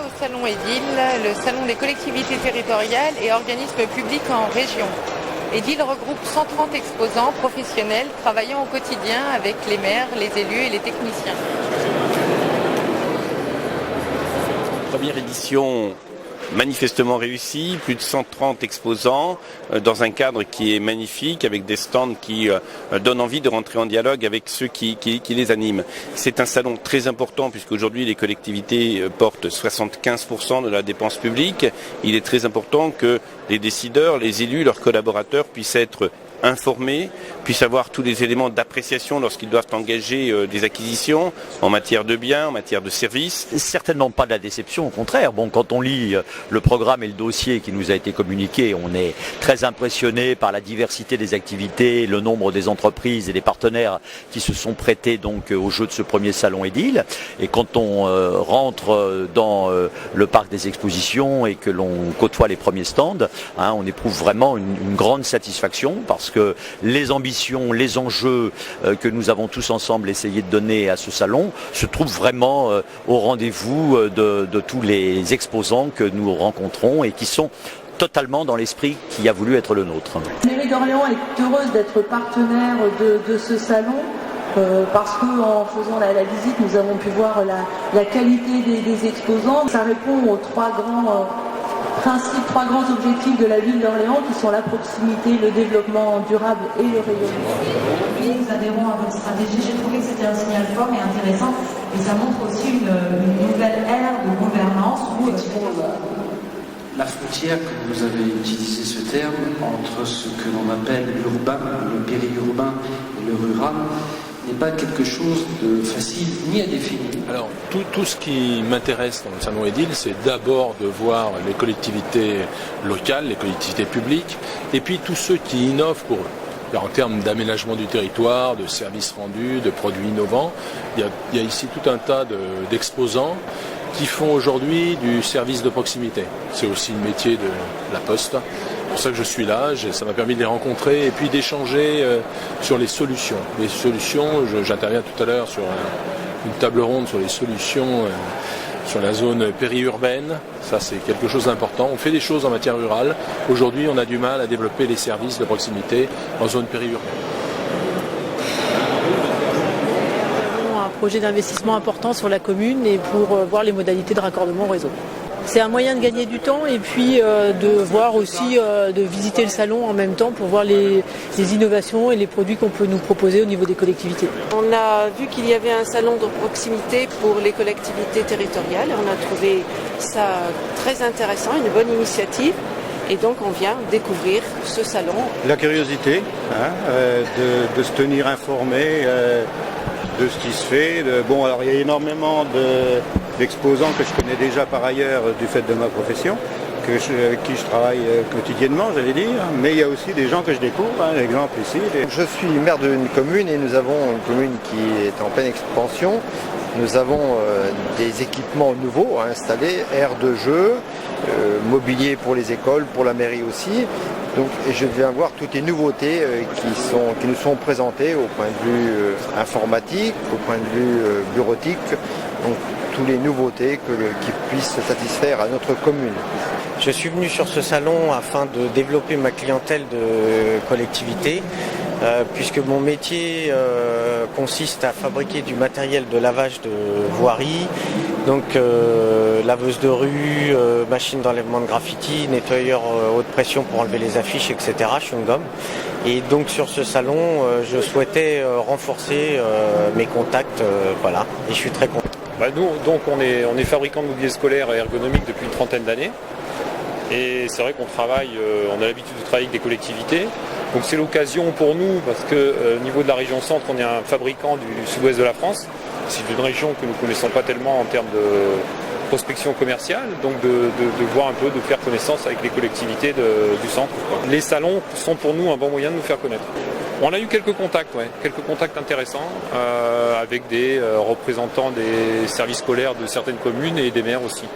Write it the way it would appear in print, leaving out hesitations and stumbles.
au Salon Edil, le Salon des collectivités territoriales et organismes publics en région. Edil regroupe 130 exposants professionnels travaillant au quotidien avec les maires, les élus et les techniciens. Première édition manifestement réussie, plus de 130 exposants dans un cadre qui est magnifique avec des stands qui donnent envie de rentrer en dialogue avec ceux qui les animent. C'est un salon très important puisqu'aujourd'hui les collectivités portent 75% de la dépense publique. Il est très important que les décideurs, les élus, leurs collaborateurs puissent être informés, puissent avoir tous les éléments d'appréciation lorsqu'ils doivent engager des acquisitions en matière de biens, en matière de services. Certainement pas de la déception, au contraire. Bon, quand on lit le programme et le dossier qui nous a été communiqué, on est très impressionné par la diversité des activités, le nombre des entreprises et des partenaires qui se sont prêtés donc au jeu de ce premier salon Edil. Et quand on rentre dans le parc des expositions et que l'on côtoie les premiers stands, on éprouve vraiment une grande satisfaction parce que les ambitions, les enjeux que nous avons tous ensemble essayé de donner à ce salon se trouvent vraiment au rendez-vous de tous les exposants que nous rencontrons et qui sont totalement dans l'esprit qui a voulu être le nôtre. La mairie d'Orléans est heureuse d'être partenaire de ce salon parce qu'en faisant la visite, nous avons pu voir la qualité des exposants. Ça répond aux trois grands objectifs de la ville d'Orléans qui sont la proximité, le développement durable et le rayonnement. Oui, nous adhérons à votre stratégie. J'ai trouvé que c'était un signal fort et intéressant et ça montre aussi une nouvelle ère de gouvernance où la frontière, que vous avez utilisé ce terme, entre ce que l'on appelle l'urbain, le périurbain et le rural, n'est pas quelque chose de facile ni à définir. Alors, tout ce qui m'intéresse dans le Salon Edil, c'est d'abord de voir les collectivités locales, les collectivités publiques, et puis tous ceux qui innovent pour eux. Alors, en termes d'aménagement du territoire, de services rendus, de produits innovants, il y a ici tout un tas d'exposants qui font aujourd'hui du service de proximité. C'est aussi le métier de la Poste. C'est pour ça que je suis là, ça m'a permis de les rencontrer et puis d'échanger sur les solutions. Les solutions, j'interviens tout à l'heure sur une table ronde sur les solutions sur la zone périurbaine. Ça, c'est quelque chose d'important. On fait des choses en matière rurale. Aujourd'hui, on a du mal à développer les services de proximité en zone périurbaine. Projet d'investissement important sur la commune et pour voir les modalités de raccordement au réseau. C'est un moyen de gagner du temps et puis de voir aussi, de visiter le salon en même temps pour voir les innovations et les produits qu'on peut nous proposer au niveau des collectivités. On a vu qu'il y avait un salon de proximité pour les collectivités territoriales. On a trouvé ça très intéressant, une bonne initiative. Et donc on vient découvrir ce salon. La curiosité, de se tenir informé de ce qui se fait. Bon, alors il y a énormément d'exposants que je connais déjà par ailleurs du fait de ma profession, avec qui je travaille quotidiennement, j'allais dire, mais il y a aussi des gens que je découvre, l'exemple ici. Je suis maire d'une commune et nous avons une commune qui est en pleine expansion. Nous avons des équipements nouveaux à installer, aires de jeu, mobilier pour les écoles, pour la mairie aussi. Donc, je viens voir toutes les nouveautés qui nous sont présentées au point de vue informatique, au point de vue bureautique, donc toutes les nouveautés qui puissent satisfaire à notre commune. Je suis venu sur ce salon afin de développer ma clientèle de collectivité, puisque mon métier consiste à fabriquer du matériel de lavage de voirie, donc laveuse de rue, machine d'enlèvement de graffiti, nettoyeur haute pression pour enlever les affiches, etc., chewing-gum. Et donc sur ce salon, je souhaitais renforcer mes contacts, voilà, et je suis très content. Nous, donc, on est fabricant de mobilier scolaire et ergonomique depuis une trentaine d'années. Et c'est vrai qu'on travaille, on a l'habitude de travailler avec des collectivités. Donc c'est l'occasion pour nous, parce qu'au niveau de la région centre, on est un fabricant du sud-ouest de la France. C'est une région que nous ne connaissons pas tellement en termes de prospection commerciale, donc de voir un peu, de faire connaissance avec les collectivités du centre. Les salons sont pour nous un bon moyen de nous faire connaître. On a eu quelques contacts intéressants avec des représentants des services scolaires de certaines communes et des maires aussi.